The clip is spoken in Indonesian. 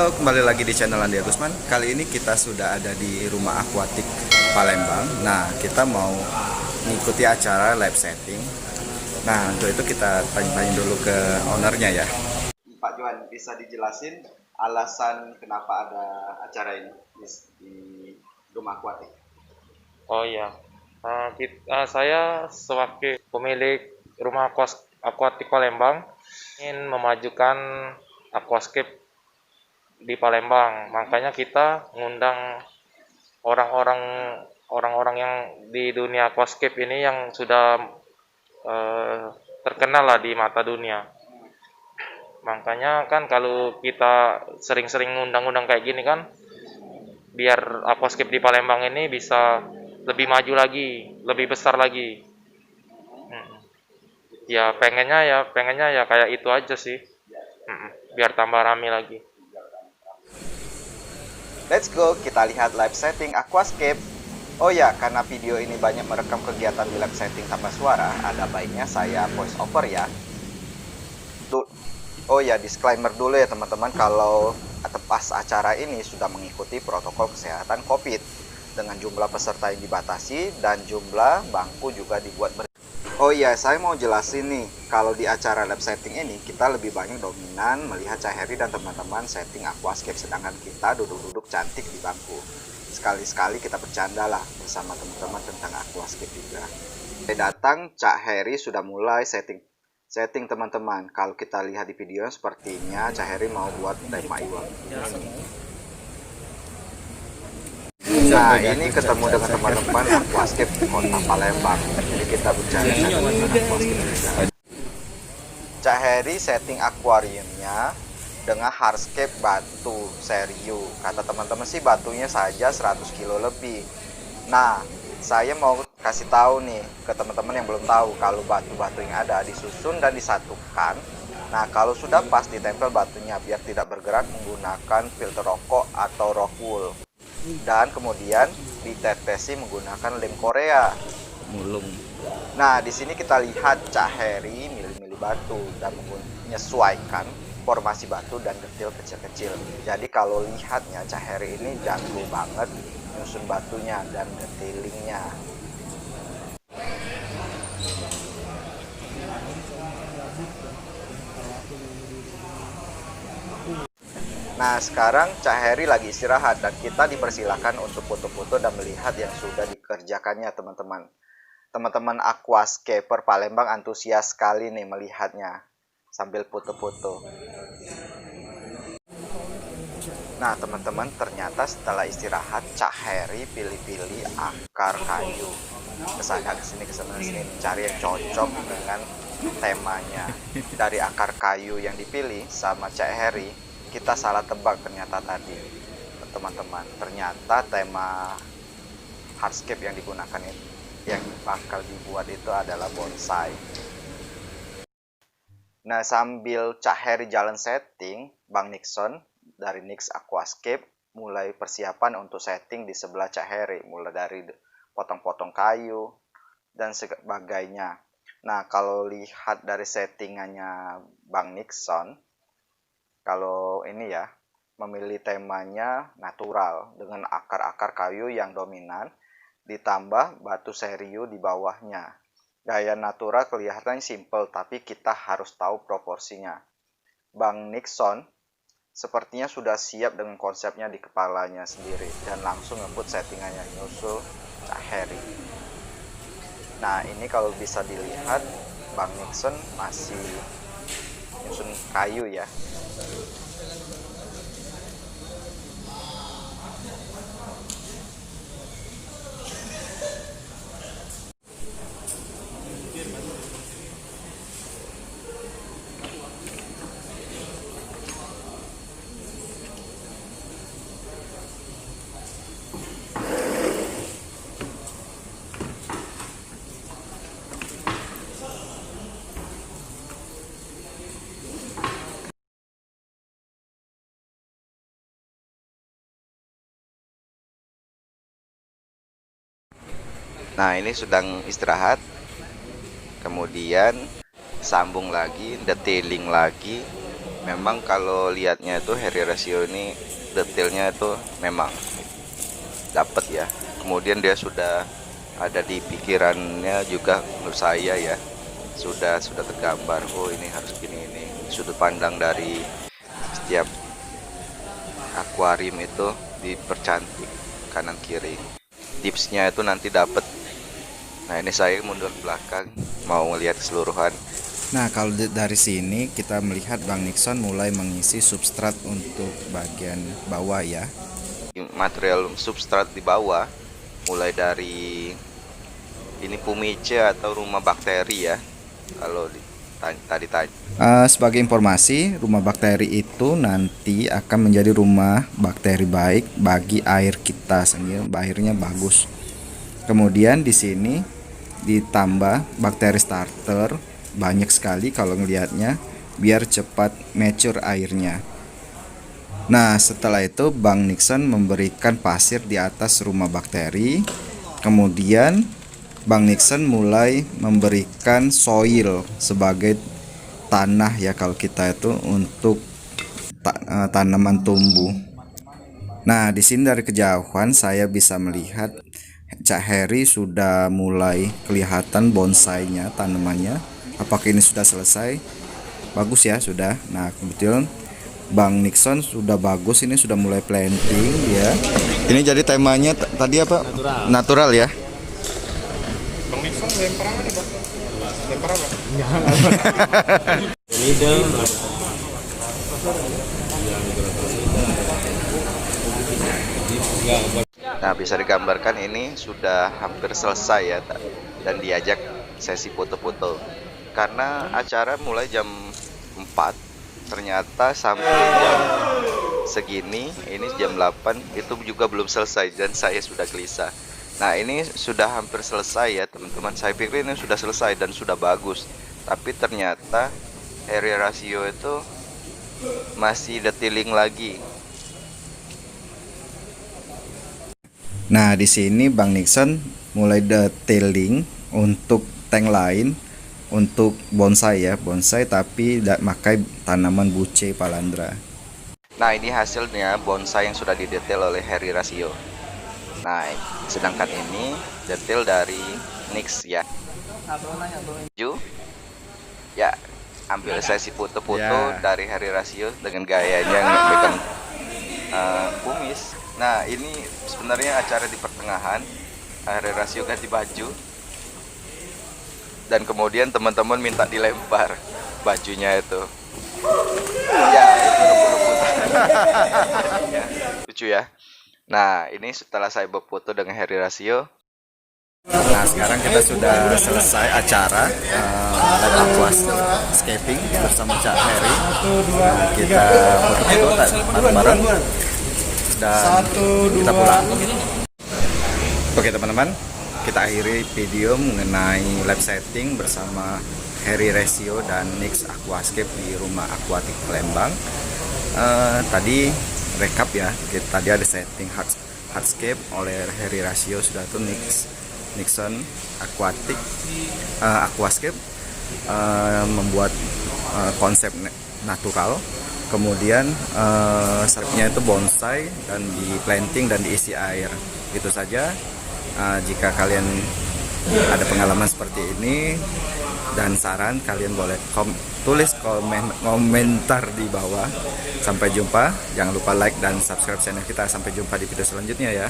Halo, kembali lagi di channel Andi Agusman. Kali ini kita sudah ada di rumah akuatik Palembang. Nah, kita mau mengikuti acara live setting. Nah, untuk itu kita tanya-tanya dulu ke ownernya ya. Pak Juan, bisa dijelasin alasan kenapa ada acara ini di rumah akuatik? Oh iya, saya sebagai pemilik rumah akuatik Palembang ingin memajukan aquascape di Palembang. Makanya kita ngundang orang-orang orang-orang yang di dunia aquascape ini yang sudah eh, terkenal lah di mata dunia. Makanya kan kalau kita sering-sering ngundang-undang kayak gini kan, biar aquascape di Palembang ini bisa lebih maju lagi, lebih besar lagi. Mm. Ya pengennya ya kayak itu aja sih. Biar tambah rame lagi. Let's go, kita lihat live setting aquascape. Oh ya, karena video ini banyak merekam kegiatan di live setting tanpa suara, ada baiknya saya voice over ya. Oh ya, disclaimer dulu ya teman-teman, kalau pas acara ini sudah mengikuti protokol kesehatan COVID dengan jumlah peserta yang dibatasi dan jumlah bangku juga dibuat Oh iya, saya mau jelasin nih, kalau di acara lab setting ini kita lebih banyak dominan melihat Cak Heri dan teman-teman setting aquascape, sedangkan kita duduk-duduk cantik di bangku. Sekali-sekali kita bercanda lah bersama teman-teman tentang aquascape juga. Saya datang, Cak Heri sudah mulai setting teman-teman. Kalau kita lihat di video, sepertinya Cak Heri mau buat tema Iwan. Nah, ini ketemu dengan teman-teman aquascape di kota Palembang. Jadi kita bicara tentang aquascape. Cak Heri setting akuariumnya dengan hardscape batu seriu. Kata teman-teman sih batunya saja 100 kilo lebih. Nah, saya mau kasih tahu nih ke teman-teman yang belum tahu, kalau batu-batu yang ada disusun dan disatukan. Nah, kalau sudah pas ditempel batunya biar tidak bergerak menggunakan filter rokok atau rock wool. Dan kemudian ditetesi menggunakan lem Korea. Mulung. Nah, di sini kita lihat Cak Heri milih-milih batu dan menyesuaikan formasi batu dan detail kecil-kecil. Jadi kalau lihatnya Cak Heri ini jago banget nyusun batunya dan detailingnya. Nah, sekarang Cak Heri lagi istirahat dan kita dipersilakan untuk foto-foto dan melihat yang sudah dikerjakannya teman-teman. Teman-teman aquascaper Palembang antusias sekali nih melihatnya sambil foto-foto. Nah, teman-teman, ternyata setelah istirahat Cak Heri pilih-pilih akar kayu. Kesana kesini mencari yang cocok dengan temanya. Dari akar kayu yang dipilih sama Cak Heri, kita salah tebak ternyata tadi teman-teman. Ternyata tema hardscape yang digunakan itu, yang bakal dibuat itu adalah bonsai. Nah, sambil Cak Heri jalan setting, Bang Nixon dari Nix Aquascape mulai persiapan untuk setting di sebelah Cak Heri, mulai dari potong-potong kayu dan sebagainya. Nah, kalau lihat dari settingannya Bang Nixon, kalau ini ya, memilih temanya natural dengan akar-akar kayu yang dominan ditambah batu seriu di bawahnya. Gaya natural kelihatannya simple, tapi kita harus tahu proporsinya. Bang Nixon sepertinya sudah siap dengan konsepnya di kepalanya sendiri dan langsung ngebut settingannya nyusul Cak Heri. Nah, ini kalau bisa dilihat Bang Nixon masih nyusun kayu ya. Nah, ini sedang istirahat. Kemudian sambung lagi, detailing lagi. memang kalau lihatnya itu Harry Rasio ini detailnya itu memang dapat ya. Kemudian dia sudah ada di pikirannya juga, menurut saya ya, sudah tergambar, oh ini harus gini, ini sudut pandang dari setiap akuarium itu dipercantik kanan kiri, tipsnya itu nanti dapat. Nah ini saya mundur ke belakang mau ngelihat keseluruhan. Nah, kalau dari sini kita melihat Bang Nixon mulai mengisi substrat untuk bagian bawah ya. Material substrat di bawah mulai dari ini pumice atau rumah bakteri ya, kalau tadi tanya. Sebagai informasi, rumah bakteri itu nanti akan menjadi rumah bakteri baik bagi air kita, sehingga airnya bagus. Kemudian di sini ditambah bakteri starter banyak sekali kalau ngelihatnya, biar cepat mature airnya. Nah, setelah itu Bang Nixon memberikan pasir di atas rumah bakteri. Kemudian Bang Nixon mulai memberikan soil sebagai tanah ya, kalau kita itu untuk tanaman tumbuh. Nah, di sini dari kejauhan saya bisa melihat Cak Heri sudah mulai kelihatan bonsainya, tanamannya. Apakah ini sudah selesai? Bagus ya, sudah. Nah, kebetulan Bang Nixon sudah bagus, ini sudah mulai planting ya. Ini jadi temanya tadi apa? Natural ya. Bang Nixon lempar apa nih, Bang? Lempar apa? Nah bisa digambarkan ini sudah hampir selesai ya, dan diajak sesi foto-foto. Karena acara mulai jam 4, ternyata sampai jam segini, ini jam 8, itu juga belum selesai dan saya sudah gelisah. Nah ini sudah hampir selesai ya teman-teman, saya pikir ini sudah selesai dan sudah bagus. Tapi ternyata Harry Rasio itu masih detailing lagi. Nah, di sini Bang Nixon mulai detailing untuk tank lain, untuk bonsai ya, bonsai tapi tidak pakai tanaman buce palandra. Nah ini hasilnya bonsai yang sudah didetail oleh Harry Rasio. Nah sedangkan ini detail dari Nix ya. Ya, ambil sesi foto-foto Ya. dari Harry Rasio dengan gayanya yang megang kumis. Nah ini sebenarnya acara di pertengahan, Harry Rasio ganti baju, dan kemudian teman-teman minta dilempar bajunya itu. Ya itu rebut-rebutan. Ya, lucu ya. Nah ini setelah saya berfoto dengan Harry Rasio. Nah, sekarang kita sudah selesai acara live aquascaping bersama Cak Heri. Nah, kita foto-foto bareng-bareng dan kita pulang. Oke teman-teman, kita akhiri video mengenai live setting bersama Harry Rasio dan Nix Aquascape di rumah akuatik Palembang. Tadi recap ya, tadi ada setting hardscape oleh Harry Rasio, sudah tuh Nixon Aquascape membuat konsep natural. Kemudian serapnya itu bonsai dan di planting dan diisi air. Itu saja. Jika kalian ada pengalaman seperti ini dan saran, kalian boleh tulis komentar di bawah. Sampai jumpa, jangan lupa like dan subscribe channel kita. Sampai jumpa di video selanjutnya ya.